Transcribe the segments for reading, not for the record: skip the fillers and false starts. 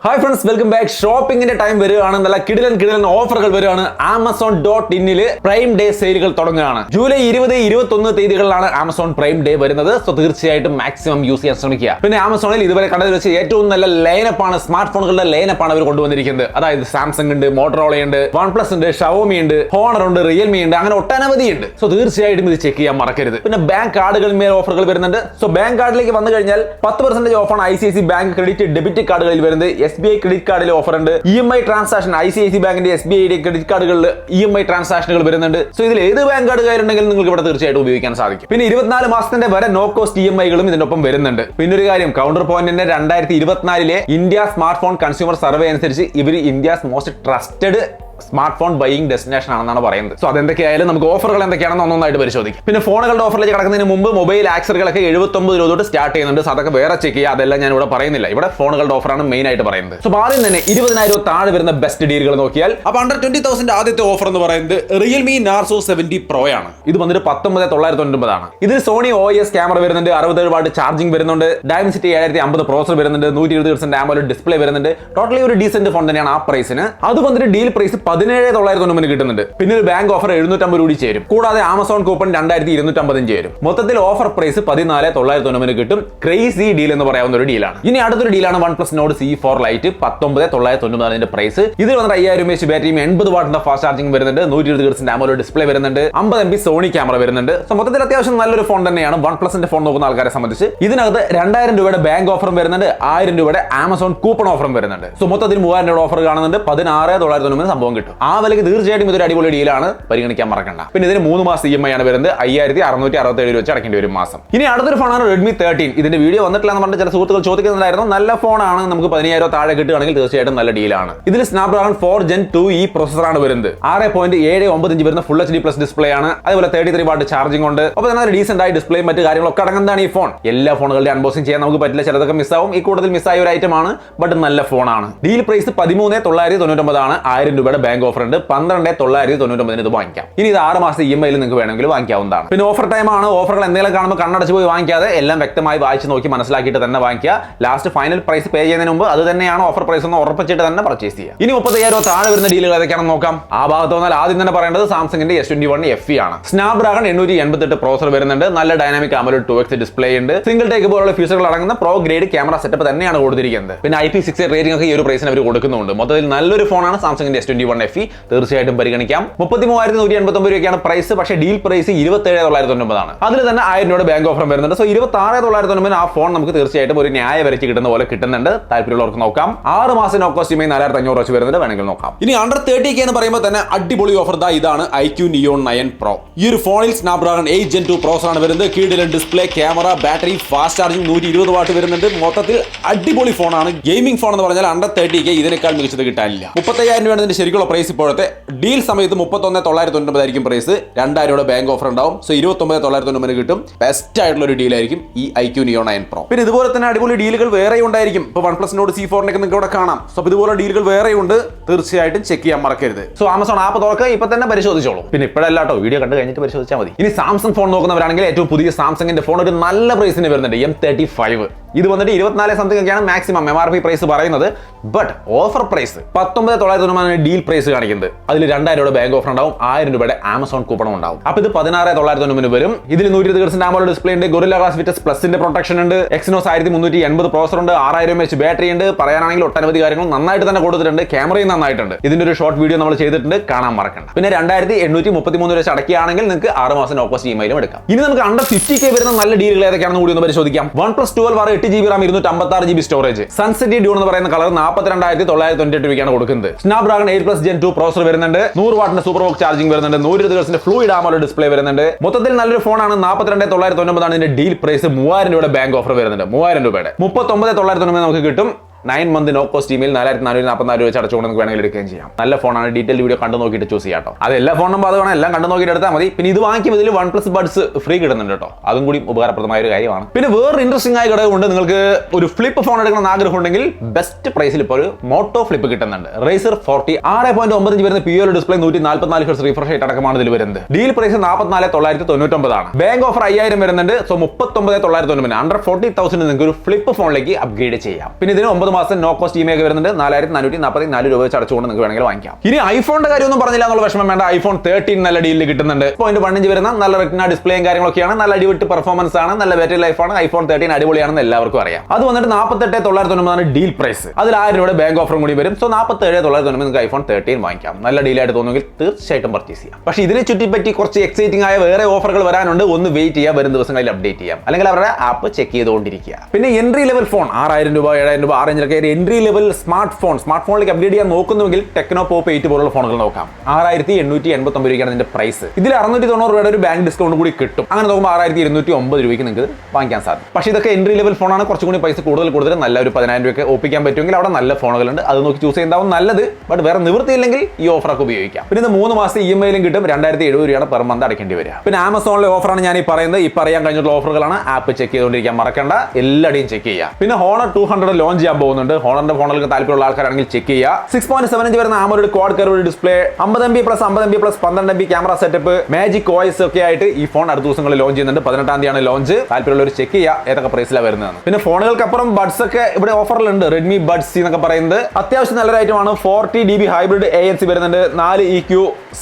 Hi friends, welcome back. Shopping in the time നല്ല കിടിലൻ ഓഫറുകൾ വരികയാണ്. Amazon.in പ്രൈം ഡേ സെയിലുകൾ തുടങ്ങുകയാണ്. ജൂലൈ 20-21 തീയതികളിലാണ് ആമസോൺ പ്രൈം ഡേ വരുന്നത്. സോ തീർച്ചയായിട്ടും മാക്സിമം യൂസ് ചെയ്യാൻ ശ്രമിക്കുക. പിന്നെ ആമസോണിൽ ഇതുവരെ കണ്ടതിൽ വെച്ച് ഏറ്റവും നല്ല ലൈനപ്പാണ്, സ്മാർട്ട് ഫോണുകളുടെ ലൈനപ്പാണ് അവർ കൊണ്ടുവന്നിരിക്കുന്നത്. അതായത് സാംസങ് ഉണ്ട്, മോട്ടറോള ഉണ്ട്, OnePlus ഉണ്ട്, ഷവോമി ഉണ്ട്, ഹോണർ ഉണ്ട്, റിയൽമി ഉണ്ട്, അങ്ങനെ ഒട്ടനവധി ഉണ്ട്. സോ തീർച്ചയായിട്ടും ഇത് ചെക്ക് ചെയ്യാൻ മറക്കരുത്. പിന്നെ ബാങ്ക് കാർഡുകളിൽ ഓഫറുകൾ വരുന്നുണ്ട്. സോ ബാങ്ക് കാർഡിലേക്ക് വന്നു കഴിഞ്ഞാൽ 10% ഓഫാണ് ICICI ബാങ്ക് ക്രെഡിറ്റ് ഡെബിറ്റ് കാർഡുകളിൽ വരുന്നത്. SBI ക്രെഡിറ്റ് കാർഡിൽ ഓഫർ ഉണ്ട്. EMI ട്രാൻസാക്ഷൻ ICICI ബാങ്കിന്റെ SBI ക്രെഡിറ്റ് കാർഡുകളിൽ EMI ട്രാൻസാക്ഷനുകൾ വരുന്നുണ്ട്. സോ ഇതിൽ ഏത് ബാങ്ക് കാർഡ് കയ്യിലുണ്ടെങ്കിലും നിങ്ങൾക്ക് ഇവിടെ തീർച്ചയായിട്ടും ഉപയോഗിക്കാൻ സാധിക്കും. പിന്നെ 24 മാസത്തിന്റെ വരെ നോ കോസ്റ്റ് EMI-കളും ഇതിനൊപ്പം വരുന്നുണ്ട്. പിന്നെ ഒരു കാര്യം, കൗണ്ടർ പോയിന്റിന്റെ 2024 India smart phone consumer survey അനുസരിച്ച് ഇവർ India's most trusted smart phone buying destination ആണെന്നാണ് പറയുന്നത്. സോ അതെന്തൊക്കെയായാലും നമുക്ക് ഓഫറുകൾ എന്തൊക്കെയാണെന്ന് ഒന്നൊന്നായിട്ട് പരിശോധിക്കും. പിന്നെ ഫോണുകളുടെ ഓഫറിലേക്ക് കടക്കുന്നതിന് മുമ്പ് മൊബൈൽ ആക്സറികളൊക്കെ 79 രൂപ തൊട്ട് സ്റ്റാർട്ട് ചെയ്യുന്നുണ്ട്. സോ അതൊക്കെ വേറെ ചെക്ക് ചെയ്യുക, അതെല്ലാം ഞാൻ ഇവിടെ പറയുന്നില്ല. ഇവിടെ ഫോണുകളുടെ ഓഫറാണ് മെയിൻ ആയിട്ട് പറയുന്നത്. സോ ആദ്യം തന്നെ 20,000 താഴെ വരുന്ന ബെസ്റ്റ് ഡീലുകൾ നോക്കിയാൽ അപ്പോൾ അണ്ടർ 20,000 ആദ്യത്തെ ഓഫർ എന്ന് പറയുന്നത് റിയൽമി നാർസോ 70 Pro ആണ്. ഇത് വന്നിട്ട് 19,999 ആണ്. ഇതിൽ സോണി OIS ക്യാമറ വരുന്നുണ്ട്, 67 വാട്ട് ചാർജിംഗ് വരുന്നുണ്ട്, Dimensity 7050 പ്രോസസർ വരുന്നുണ്ട്, 120 Hz AMOLED ഡിസ്പ്ലേ വരുന്നുണ്ട്. ടോട്ടലി ഒരു ഡീസന്റ് ഫോൺ തന്നെയാണ് ആ പ്രൈസിന്. അത് വന്നിട്ട് ഡീൽ പ്രൈസ് 17,990 കിട്ടുന്നുണ്ട്. പിന്നെ ഒരു ബാങ്ക് ഓഫർ 750 കൂടി ചേരും. കൂടാതെ ആമസോൺ കൂപ്പൺ 2,255 ചേരും. മൊത്തത്തിൽ ഓഫർ പ്രൈസ് 14,990 കിട്ടും. ക്രേസി ഡീൽ എന്ന് പറയാവുന്ന ഒരു ഡീലാണ്. ഇനി അടുത്തൊരു ഡീലാണ് OnePlus Nord C4 Lite 19,990 price. ഇതിൽ വന്നിട്ട് 5000 mAh ബാറ്ററിയും 80 വാട്ടിന്റെ ഫാസ്റ്റ് ചാർജിംഗ് വരുന്നുണ്ട്, 120 Hz AMOLED ഡിസ്പ്ലേ വരുന്നുണ്ട്, 50 MP സോണി ക്യാമറ വരുന്നുണ്ട്. സോ മൊത്തത്തിൽ അത്യാവശ്യം നല്ലൊരു ഫോൺ തന്നെയാണ് OnePlusന്റെ ഫോൺ നോക്കുന്ന ആൾക്കാരെ സംബന്ധിച്ച്. ഇതിനകത്ത് 2,000 രൂപയുടെ ബാങ്ക് ഓഫറും വരുന്നുണ്ട്, 1000 രൂപയുടെ ആമസോൺ കൂപ്പൺ ഓഫറും വരുന്നുണ്ട്. സോ മൊത്തത്തിൽ 3,000 രൂപ ഓഫർ കാണുന്നുണ്ട്, 16,990 സംഭവം കിട്ടും. ആ വിലക്ക് തീർച്ചയായിട്ടും ഇതൊരു അടിപൊളി ഡീലാണ്, പരിഗണിക്കാൻ മറക്കണ്ട. പിന്നെ ഇതിന് 3 മാസം EMI ആണ് വരുന്നത്, 5,667 വെച്ച് അടക്കേണ്ടി വരും മാസം. ഇനി അടുത്തൊരു ഫോണാണ് Redmi 13. ഇതിന്റെ വീഡിയോ വന്നിട്ടില്ല എന്ന് പറഞ്ഞിട്ട് ചില സുഹൃത്തുക്കൾ ചോദിക്കുന്നുണ്ടായിരുന്നു. നല്ല ഫോണാണ്, നമുക്ക് 10,000 താഴെ കിട്ടുകയാണെങ്കിൽ തീർച്ചയായിട്ടും നല്ല ഡീലാണ്. ഇതിൽ Snapdragon 4 Gen 2E പ്രോസസറാണ് വരുന്നത്. 6.795 ഇഞ്ച് വരുന്ന ഫുൾ HD പ്ലസ് ഡിസ്പ്ലേ ആണ്. അതുപോലെ 33 വാട്ട് ചാർജിംഗ് ഉണ്ട്. അപ്പോൾ തന്നെ ഡീസന്റ് ആയി ഡിസ്പ്ലേയും മറ്റു കാര്യങ്ങളൊക്കെ അടങ്ങുന്നതാണ് ഈ ഫോൺ. എല്ലാ ഫോണുകളുടെ അൺബോക്സിംഗ് ചെയ്യാൻ നമുക്ക് പറ്റില്ല, ചിലതൊക്കെ മിസ്സാവും. ഈ കൂടുതൽ മിസ്സായ ഒരു ഐറ്റം ആണ്, ബട്ട് നല്ല ഫോണാണ്. ഡീൽ പ്രൈസ് 13,999 ആണ്. 1000 രൂപയുടെ ബാങ്ക് ഓഫർ ഉണ്ട്, 12,999 ഇത് വാങ്ങിക്കാം. ഇനി ഇത് 6 മാസത്തെ EMI നിങ്ങൾക്ക് വേണമെങ്കിൽ വാങ്ങിക്കാവുന്നതാണ്. പിന്നെ ഓഫർ ടൈം ആണ്. ഓഫറുകൾ എന്തെങ്കിലും കാണുമ്പോൾ കണ്ണടച്ച് പോയി വാങ്ങിക്കാതെ എല്ലാം വ്യക്തമായി വായിച്ച് നോക്കി മനസ്സിലാക്കിയിട്ട് തന്നെ വാങ്ങിക്കുക. ലാസ്റ്റ് ഫൈനൽ പ്രൈസ് പേ ചെയ്യുന്നതിന് മുമ്പ് അത് തന്നെയാണ് ഓഫർ പ്രൈസ് എന്ന് ഉറപ്പിച്ചിട്ട് തന്നെ പർച്ചേസ് ചെയ്യുക. ഇനി 30,000 താഴെ വരുന്ന ഡീലുകൾ ഏതൊക്കെയാണെന്ന് നോക്കാം. ആ ഭാഗത്ത് വന്നാൽ ആദ്യം തന്നെ പറയേണ്ടത് സാംസങ്ങിന്റെ S21 FE ആണ്. Snapdragon 888 പ്രോസസർ വരുന്നുണ്ട്, നല്ല ഡൈനാമിക് AMOLED 2X ഡിസ്പ്ലേ ഉണ്ട്, സിംഗിൾ ടേക്ക് പോലുള്ള ഫീച്ചറുകൾ അടങ്ങുന്ന പ്രോ ഗ്രേഡ് ക്യാമറ സെറ്റപ്പ് തന്നെയാണ് കൊടുത്തിരിക്കുന്നത്. പിന്നെ IP68 റേറ്റിംഗ് ഒക്കെ ഈ ഒരു പ്രൈസിന് അവർ കൊടുക്കുന്നുണ്ട്. മൊത്തത്തിൽ നല്ലൊരു ഫോണാണ് സാംസങ്ങിന്റെ S21 FE, തീർച്ചയായിട്ടും പരിഗണിക്കാം. 33,189 രൂപയ്ക്കാണ് പ്രൈസ്, പക്ഷേ ഡീൽ പ്രൈസ് 27,990 ആണ്. അതിൽ തന്നെ 1000 രൂപയുടെ ബാങ്ക് ഓഫർ വരുന്നുണ്ട്. സോ 26,990 ആ ഫോൺ നമുക്ക് തീർച്ചയായിട്ടും ഒരു ന്യായ വിലയ്ക്ക് കിട്ടുന്ന പോലെ കിട്ടുന്നുണ്ട്. താല്പര്യമുള്ളവർക്ക് നോക്കാം. 6 മാസം നോ കോസ്റ്റ് EMI 4,500 വെച്ച് വരുന്നുണ്ട്, വേണമെങ്കിൽ നോക്കാം. ഇനി അണ്ടർ 30K എന്ന് പറയുമ്പോൾ തന്നെ അടിപൊളി ഓഫർ ഇതാണ് iQ Neo 9 Pro. ഈ ഒരു ഫോണിൽ Snapdragon 8 Gen 2 പ്രോസസറാണ് വരുന്നത്. കിടിലൻ display, camera, battery, fast charging, 120 what വരുന്നുണ്ട്. മൊത്തത്തിൽ അടിപൊളി ഫോണാണ്. ഗെയിമിംഗ് ഫോൺ എന്ന് പറഞ്ഞാൽ അണ്ടർ 30K ഇതിനേക്കാൾ മികച്ചത് കിട്ടാനില്ല. 35,000 രൂപയാണ് ഇതിന്റെ ശരിക്കുള്ള പ്രൈസ്. ഇപ്പോഴത്തെ ഡീൽ സമയത്ത് 31,990 ആയിരിക്കും പ്രൈസ്. 2,000 രൂപയുടെ ബാങ്ക് ഓഫർ ഉണ്ടാവും. സോ 29,990 കിട്ടും. ബെസ്റ്റ് ആയിട്ടുള്ള ഒരു ഡീൽ ആയിരിക്കും ഈ iQ Neo 9 Pro. പിന്നെ ഇതുപോലെ തന്നെ അടിപൊളി ഡീലുകൾ വേറെ ഉണ്ടായിരിക്കും. ഇപ്പോൾ OnePlus Nord C4 നിങ്ങൾക്ക് ഇവിടെ കാണാം. സോ ഇതുപോലെ ഡീലുകൾ വേറെ ഉണ്ട്, തീർച്ചയായിട്ടും ചെക്ക് ചെയ്യാൻ മറക്കരുത്. സോ ആമസോൺ ആപ്പ് തുറക്കുക, ഇപ്പൊ തന്നെ പരിശോധിച്ചോളൂ. പിന്നെ ഇപ്പോഴല്ലാട്ടോ, വീഡിയോ കണ്ടു കഴിഞ്ഞിട്ട് പരിശോധിച്ചാൽ മതി. ഇനി സാംസങ് ഫോൺ നോക്കുന്നവരാണെങ്കിൽ ഏറ്റവും പുതിയ സാംസങ്ങിന്റെ ഫോൺ ഒരു നല്ല പ്രൈസിന് വരുന്നുണ്ട്, M35. ഇത് വന്നിട്ട് 24 സംതിങ് ഒക്കെയാണ് മാക്സിമം MRP പ്രൈസ് പറയുന്നത്. But offer price 19,990 deal price കാണിക്കുന്നത്. അതിൽ 2,000 രൂപയുടെ ബാങ്ക് ഓഫർ ഉണ്ടാവും, 1000 രൂപയുടെ ആമസോൺ കൂപ്പണും ഉണ്ടാവും. അപ്പൊ ഇത് 16,990 വരും. ഇതിൽ 120 Hz AMOLED ഡിസ്പ്ലേ ഉണ്ട്, Gorilla Glass Victus Plusന്റെ പ്രൊട്ടക്ഷൻ ഉണ്ട്, Exynos 1380 പ്രോസസർ ഉണ്ട്, 6000 mAh ബാറ്ററി ഉണ്ട്. പറയാനാണെങ്കിൽ ഒട്ടനവധി കാര്യങ്ങൾ നന്നായിട്ട് തന്നെ കൊടുത്തിട്ടുണ്ട്. ക്യാമറയും നന്നായിട്ടുണ്ട്. ഇതിന്റെ ഒരു ഷോർട്ട് വീഡിയോ നമ്മൾ ചെയ്തിട്ടുണ്ട്, കാണാൻ മറക്കണ്ട. പിന്നെ 2,833 രൂപ അടക്കുകയാണെങ്കിൽ നിങ്ങൾക്ക് 6 മാസം നോ കോസ്റ്റ് EMI എടുക്കാം. ഇനി നമുക്ക് അണ്ടർ 50K വരുന്ന നല്ല ഡീലുകൾ ഏതൊക്കെയാണെന്ന് കൂടി ഒന്ന് പരിശോധിക്കാം. OnePlus 12 8GB RAM 256GB storage, Sunset Dune എന്ന് പറയുന്ന കളർ 42,998 രൂപയ്ക്കാണ് കൊടുക്കുന്നത്. Snapdragon 8+ Gen 2 പ്രോസസർ വരുന്നുണ്ട്, 100 വാട്ടിന്റെ സൂപ്പർ വോക്ക് ചാർജിംഗ് വരുന്നുണ്ട്, 120 Hz ഫ്ലൂയിഡ് AMOLED ഡിസ്പ്ലേ വരുന്നുണ്ട്. മൊത്തത്തിൽ നല്ലൊരു ഫോണാണ്. 42,990 ആണ് ഇതിന്റെ ഡീൽ പ്രൈസ്. 3,000 രൂപയുടെ ബാങ്ക് ഓഫർ വരുന്നുണ്ട്. 3,000 രൂപയുടെ 39,990 നമുക്ക് കിട്ടും. 9 മന്ത് നോ കോസ്റ്റ് EMI 4,444 രൂപ വെച്ച് അടച്ചുകൊണ്ട് നമുക്ക് വേണമെങ്കിൽ എടുക്കുകയും ചെയ്യാം. നല്ല ഫോണാണ്. ഡീറ്റെയിൽ വീഡിയോ കണ്ടു നോക്കിയിട്ട് ചൂസ് ചെയ്യാം കേട്ടോ. അത് എല്ലാ ഫോണും ബാധകമാണ്, എല്ലാം കണ്ടു നോക്കിയിട്ട് എടുത്താൽ മതി. പിന്നെ ഇത് വാങ്ങിക്കുമ്പോൾ ഇതിൽ OnePlus Buds ഫ്രീ കിട്ടുന്നുണ്ട് കേട്ടോ, അതും കൂടി ഉപകാരപ്രദമായ ഒരു കാര്യമാണ്. പിന്നെ വേറെ ഇൻട്രസ്റ്റിംഗ് ആയ ഘടകമുണ്ട്. നിങ്ങൾക്ക് ഒരു ഫ്ലിപ്പ് ഫോൺ എടുക്കണം ആഗ്രഹം ഉണ്ടെങ്കിൽ ബെസ്റ്റ് പ്രൈസിൽ ഇപ്പോൾ ഒരു മോട്ടോ ഫ്ലിപ്പ് കിട്ടുന്നുണ്ട്. Razer 40 6.9 ഇഞ്ച് വരുന്ന POL display, 144 Hz refresh rate അടക്കമാണ് ഇതിൽ വരുന്നത്. ഡീൽ പ്രൈസ് 44,999 ആണ്. ബാങ്ക് ഓഫർ 5,000 വരുന്നുണ്ട്. സോ 39,990. അണ്ടർ 40,000 നിങ്ങൾക്ക് ഒരു ഫ്ലിപ്പ് ഫോണിലേക്ക് അപ്ഗ്രേഡ് ചെയ്യാം. പിന്നെ ഇതിന് 9 9 മാസം നോ കോസ്റ്റ് ഇഎംഐ ഒക്കെ വരുന്നുണ്ട്. 4444 രൂപ വെച്ച് അടച്ചുകൊണ്ട് നിങ്ങൾക്ക് വേണമെങ്കിൽ വാങ്ങിക്കാം. ഇനി ഐഫോണിന്റെ കാര്യമൊന്നും പറഞ്ഞില്ല എന്നുള്ള വിഷമം വേണ്ട. ഐഫോൺ 13 നല്ല ഡീലിൽ കിട്ടുന്നുണ്ട്. 0.1 ഇഞ്ച് വരുന്ന നല്ല റെറ്റിന ഡിസ്പ്ലേയും കാര്യങ്ങളൊക്കെയാണ്. നല്ല അടിവിട്ട് പെർഫോമൻസ് ആണ്, നല്ല ബാറ്ററി ലൈഫാണ്. ഐഫോൺ 13 അടിപൊളിയാണെന്ന് എല്ലാവർക്കും അറിയാം. അത് വന്നിട്ട് 48,990 ഡീൽ പ്രൈസ്. അതിൽ 1000 രൂപയുടെ ബാങ്ക് ഓഫറും കൂടി വരും. സോ 47,990 നിങ്ങൾക്ക് ഐഫോൺ 13 വാങ്ങിക്കാം. നല്ല ഡീലായിട്ട് തോന്നുമെങ്കിൽ തീർച്ചയായിട്ടും പർച്ചേസ് ചെയ്യാം. പക്ഷേ ഇതിനെ ചുറ്റിപ്പറ്റി കുറച്ച് എക്സൈറ്റിംഗ് ആയ വേറെ ഓഫറുകൾ വരാനുണ്ട്. ഒന്ന് വെയിറ്റ് ചെയ്യാം, വരും ദിവസങ്ങളിൽ അപ്ഡേറ്റ് ചെയ്യാം, അല്ലെങ്കിൽ അവരുടെ ആപ്പ് ചെക്ക് ചെയ്തുകൊണ്ടിരിക്കുക. പിന്നെ എൻട്രി ലെവൽ ഫോൺ 6000 രൂപ 7000 രൂപ 6 ഇഞ്ചിലൊക്കെ എൻട്രി ലെവൽ സ്മാർട്ട് ഫോണിലേക്ക് അപ്ഡേറ്റ് ചെയ്യാൻ നോക്കുന്നുവെങ്കിൽ ടെക്നോ പോപ്പ് 8 പോലുള്ള ഫോണുകൾ നോക്കാം. 6889 രൂപയ്ക്കാണ് ഇതിന്റെ പ്രൈസ്. ഇതിൽ 690 രൂപയുടെ ഒരു ബാങ്ക് ഡിസ്കൗണ്ട് കൂടി കിട്ടും. അങ്ങനെ നോക്കുമ്പോൾ 6209 രൂപയ്ക്ക് നിങ്ങൾക്ക് വാങ്ങിക്കാൻ സാധിക്കും. പക്ഷേ ഇതൊക്കെ എൻട്രി ലെവൽ ഫോണാണ്. കുറച്ചും കൂടി പൈസ കൂടുതൽ നല്ല ഒരു 10,000 രൂപയൊക്കെ ഒപ്പിക്കാൻ പറ്റുമെങ്കിൽ അവിടെ നല്ല ഫോണുകളുണ്ട്. അത് നോക്കി ചൂസ് ചെയ്യുന്നതാവും നല്ലത്. ബട്ട് വേറെ നിവൃത്തിയില്ലെങ്കിൽ ഈ ഓഫറൊക്കെ ഉപയോഗിക്കാം. പിന്നെ ഇത് 3 മാസം ഇഎംഐയിലും കിട്ടും. 2070 രൂപയാണ് പെർ മന്ത് അടയ്ക്കേണ്ടി വരിക. പിന്നെ ആമസോണിലെ ഓഫറാണ് ഞാൻ ഈ പറയുന്നത്. ഈ പറയാൻ കഴിഞ്ഞിട്ടുള്ള ഓഫറുകളാണ്. ആപ്പ് ചെക്ക് ചെയ്തുകൊണ്ടിരിക്കാൻ മറക്കണ്ട. എല്ലാവരുടെയും ചെക്ക് ചെയ്യുക. പിന്നെ ഹോണർ 200 ലോഞ്ച് ചെയ്യാൻ പോകുന്നുണ്ട്. ഹോണറിന്റെ ഫോണുകൾക്ക് താല്പര്യമുള്ള ആൾക്കാരാണെങ്കിൽ ചെക്ക് ചെയ്യുക. 6.7 ഇഞ്ച് വരുന്ന AMOLED quad curve display, 50 MB+, 50 MB+, 12 MB camera setup, magic OS ഒക്കെ ആയിട്ട് ഈ ഫോൺ അടുത്ത ദിവസങ്ങളിൽ ലോഞ്ച് ചെയ്യുന്നുണ്ട്. 18-ാം തീയതിയാണ് ലോഞ്ച്. താല്പര്യമുള്ളവർ ചെക്ക് ചെയ്യുക ഏതൊക്കെ പ്രൈസിലാണ് വരുന്നത്. പിന്നെ ഫോണുകൾക്ക് അപ്പുറം ബഡ്സ് ഒക്കെ ഇവിടെ ഓഫറിലുണ്ട്. റെഡ്മി ബഡ്സ് എന്നൊക്കെ പറയുന്നത് അത്യാവശ്യം നല്ലൊരു ഐറ്റമാണ്. 40 dB ഹൈബ്രിഡ് ANC വരുന്നുണ്ട്. 4 EQ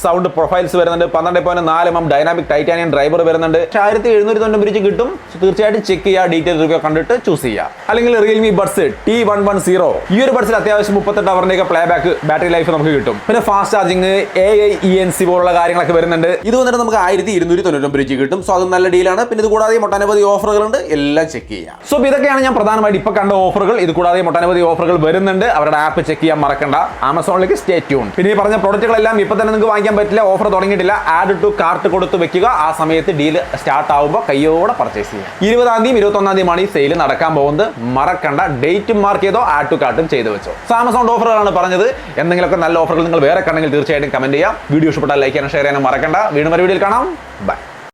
സൗണ്ട് പ്രൊഫൈൽസ് വരുന്നുണ്ട്. 12.4 mm ഡൈനാമിക് ടൈറ്റാനിയം ഡ്രൈവർ വരുന്നുണ്ട്. 1790 കിട്ടും. തീർച്ചയായിട്ടും ചെക്ക് ചെയ്യുക. ഡീറ്റെയിൽ റിവ്യൂ കണ്ടിട്ട് ചൂസ് ചെയ്യുക. അല്ലെങ്കിൽ റിയൽമി ബഡ്സ് T110 ഈ ഒരു ബഡ്സിൽ അത്യാവശ്യം 38 ഹവറിന്റെ പ്ലേ ബാക്ക് ബാറ്ററി ലൈഫ് നമുക്ക് കിട്ടും. പിന്നെ ഫാസ്റ്റ് ചാർജിങ്, AI ENC പോലുള്ള കാര്യങ്ങളൊക്കെ വരുന്നുണ്ട്. ഇത് വന്നിട്ട് നമുക്ക് 1299 കിട്ടും. സോ അത് നല്ല ഡീലാണ്. പിന്നെ ഇത് കൂടാതെ ഒട്ടനവധി ഓഫറുകളുണ്ട്. എല്ലാം ചെക്ക് ചെയ്യാം. സോ ഇതൊക്കെയാണ് ഞാൻ പ്രധാനമായിട്ട് ഇപ്പൊ കണ്ട ഓഫറുകൾ. ഇത് കൂടാതെ ഒട്ടനവധി ഓഫറുകൾ വരുന്നുണ്ട്. അവരുടെ ആപ്പ് ചെക്ക് ചെയ്യാൻ മറക്കണ്ട. ആമസോണിലേക്ക് സ്റ്റേ ട്യൂൺ. പിന്നെ ഈ പറഞ്ഞ പ്രോഡക്റ്റുകളെല്ലാം ഇപ്പൊ തന്നെ നിങ്ങൾക്ക് വാങ്ങിക്കാൻ പറ്റില്ല. ഓഫർ തുടങ്ങിയിട്ടില്ല. ആഡ് ടു കാർട്ട് കൊടുത്ത് വെക്കുക. ആ സമയത്ത് ഡീൽ സ്റ്റാർട്ട് ആവുമ്പോൾ കയ്യോടെ പർച്ചേസ് ചെയ്യാം. 20-ാം തീയതി 21-ാം തീയതിയാണ് ഈ സെയിൽ നടക്കാൻ പോകുന്നത്. മറക്കണ്ട. ഡേറ്റും മാർക്ക് ചെയ്തോ ആഡ് ടു കാർട്ടും ചെയ്തു വെച്ചോ. ആമസോൺ ഓഫറുകളാണ് പറഞ്ഞത്. എന്തെങ്കിലുമൊക്കെ നല്ല ഓഫറുകൾ നിങ്ങൾ വേറെ കണ്ടെങ്കിൽ തീർച്ചയായിട്ടും കമന്റ് ചെയ്യാം. വീഡിയോ ഇഷ്ടപ്പെട്ടാൽ ലൈക്ക് ചെയ്യാനും ഷെയർ ചെയ്യാനും മറക്കണ്ട. വീണ്ടും ഒരു വീഡിയോയിൽ കാണാം. ബൈ.